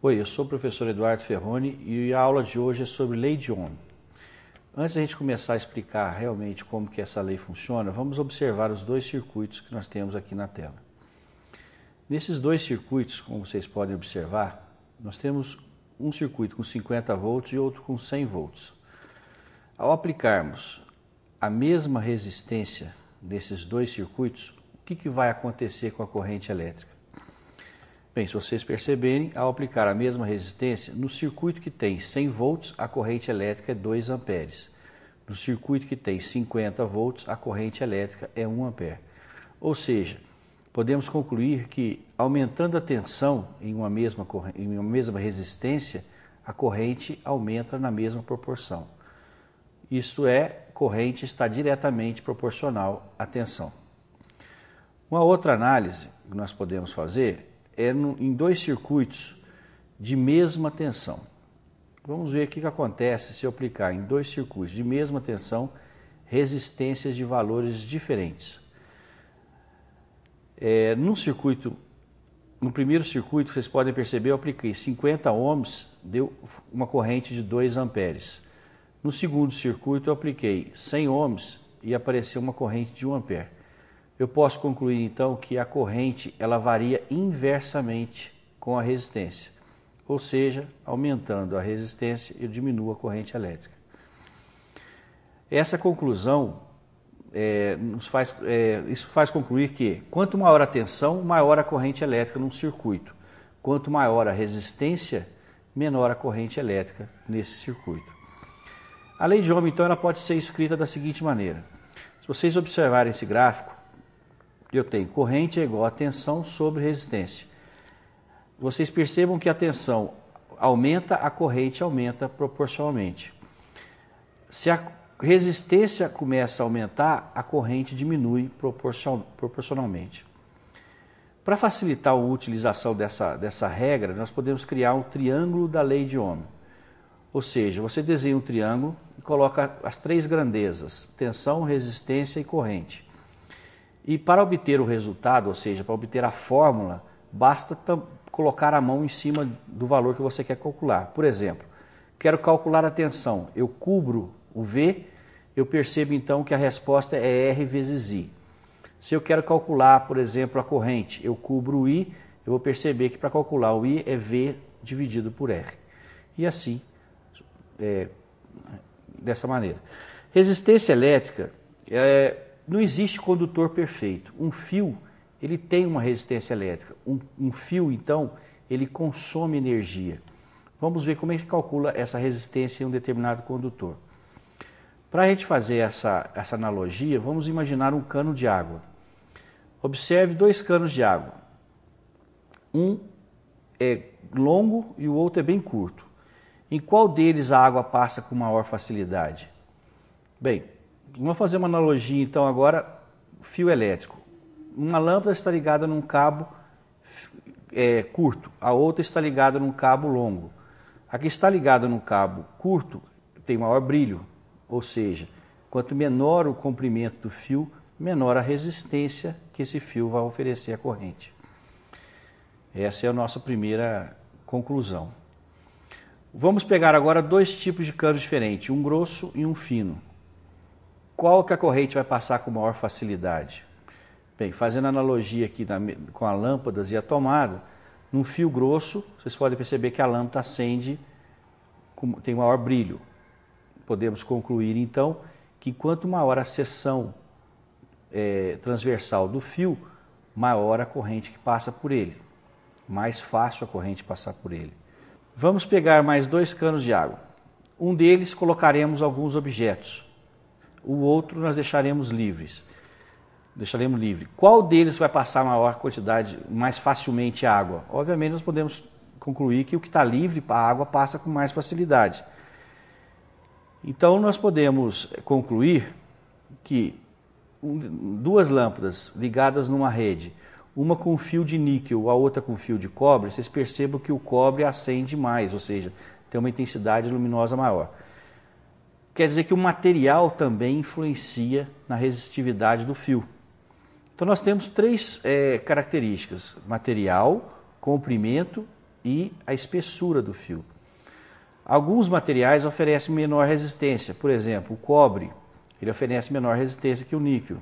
Oi, eu sou o professor Eduardo Ferroni e a aula de hoje é sobre lei de Ohm. Antes de a gente começar a explicar realmente como que essa lei funciona, vamos observar os dois circuitos que nós temos aqui na tela. Nesses dois circuitos, como vocês podem observar, nós temos um circuito com 50 volts e outro com 100 volts. Ao aplicarmos a mesma resistência nesses dois circuitos, o que vai acontecer com a corrente elétrica? Bem, se vocês perceberem, ao aplicar a mesma resistência, no circuito que tem 100 volts, a corrente elétrica é 2 amperes. No circuito que tem 50 volts, a corrente elétrica é 1 ampere. Ou seja, podemos concluir que, aumentando a tensão em uma mesma resistência, a corrente aumenta na mesma proporção. Isto é, corrente está diretamente proporcional à tensão. Uma outra análise que nós podemos fazer é em dois circuitos de mesma tensão. Vamos ver o que acontece se eu aplicar em dois circuitos de mesma tensão resistências de valores diferentes. No primeiro circuito, vocês podem perceber, eu apliquei 50 ohms, deu uma corrente de 2 amperes. No segundo circuito, eu apliquei 100 ohms e apareceu uma corrente de 1 ampere. Eu posso concluir então que a corrente ela varia inversamente com a resistência, ou seja, aumentando a resistência eu diminuo a corrente elétrica. Essa conclusão isso faz concluir que quanto maior a tensão, maior a corrente elétrica num circuito. Quanto maior a resistência, menor a corrente elétrica nesse circuito. A lei de Ohm então ela pode ser escrita da seguinte maneira. Se vocês observarem esse gráfico, eu tenho corrente é igual a tensão sobre resistência. Vocês percebam que a tensão aumenta, a corrente aumenta proporcionalmente. Se a resistência começa a aumentar, a corrente diminui proporcionalmente. Para facilitar a utilização dessa regra, nós podemos criar um triângulo da lei de Ohm. Ou seja, você desenha um triângulo e coloca as três grandezas, tensão, resistência e corrente. E para obter o resultado, ou seja, para obter a fórmula, basta colocar a mão em cima do valor que você quer calcular. Por exemplo, quero calcular a tensão, eu cubro o V, eu percebo então que a resposta é R vezes I. Se eu quero calcular, por exemplo, a corrente, eu cubro o I, eu vou perceber que para calcular o I é V dividido por R. E assim, dessa maneira. Resistência elétrica não existe condutor perfeito. Um fio, ele tem uma resistência elétrica. Um fio, então, ele consome energia. Vamos ver como é que calcula essa resistência em um determinado condutor. Para a gente fazer essa analogia, vamos imaginar um cano de água. Observe dois canos de água. Um é longo e o outro é bem curto. Em qual deles a água passa com maior facilidade? Bem, vamos fazer uma analogia então agora, fio elétrico. Uma lâmpada está ligada num cabo curto, a outra está ligada num cabo longo. A que está ligada num cabo curto tem maior brilho, ou seja, quanto menor o comprimento do fio, menor a resistência que esse fio vai oferecer à corrente. Essa é a nossa primeira conclusão. Vamos pegar agora dois tipos de canos diferentes, um grosso e um fino. Qual que a corrente vai passar com maior facilidade? Bem, fazendo analogia aqui com as lâmpadas e a tomada, num fio grosso, vocês podem perceber que a lâmpada acende, tem maior brilho. Podemos concluir então que quanto maior a seção transversal do fio, maior a corrente que passa por ele. Mais fácil a corrente passar por ele. Vamos pegar mais dois canos de água. Um deles colocaremos alguns objetos. O outro nós deixaremos livre. Qual deles vai passar maior quantidade, mais facilmente a água? Obviamente nós podemos concluir que o que está livre, a água passa com mais facilidade. Então nós podemos concluir que duas lâmpadas ligadas numa rede, uma com fio de níquel, a outra com fio de cobre, vocês percebam que o cobre acende mais, ou seja, tem uma intensidade luminosa maior. Quer dizer que o material também influencia na resistividade do fio. Então nós temos três características: material, comprimento e a espessura do fio. Alguns materiais oferecem menor resistência, por exemplo, o cobre, ele oferece menor resistência que o níquel.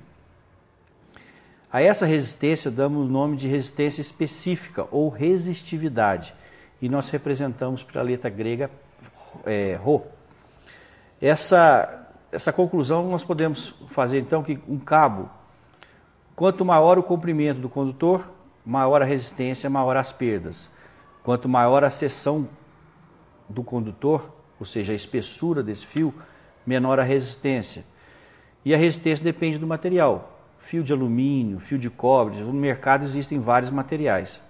A essa resistência damos o nome de resistência específica ou resistividade, e nós representamos pela letra grega Rho. Essa conclusão nós podemos fazer então que um cabo, quanto maior o comprimento do condutor, maior a resistência, maior as perdas. Quanto maior a seção do condutor, ou seja, a espessura desse fio, menor a resistência. E a resistência depende do material. Fio de alumínio, fio de cobre, no mercado existem vários materiais.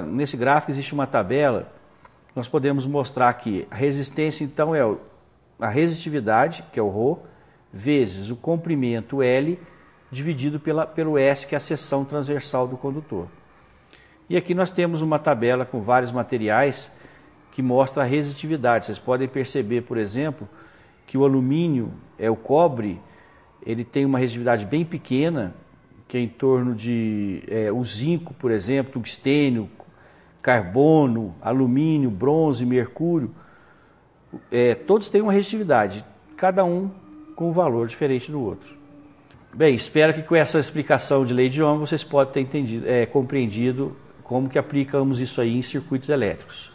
Nesse gráfico existe uma tabela, nós podemos mostrar que a resistência então é a resistividade, que é o Rho, vezes o comprimento L, dividido pelo S, que é a seção transversal do condutor. E aqui nós temos uma tabela com vários materiais que mostra a resistividade. Vocês podem perceber, por exemplo, que o alumínio, o cobre, ele tem uma resistividade bem pequena, que é em torno de o zinco, por exemplo, tungstênio, carbono, alumínio, bronze, mercúrio. Todos têm uma resistividade, cada um com um valor diferente do outro. Bem, espero que com essa explicação de lei de Ohm vocês possam ter compreendido como que aplicamos isso aí em circuitos elétricos.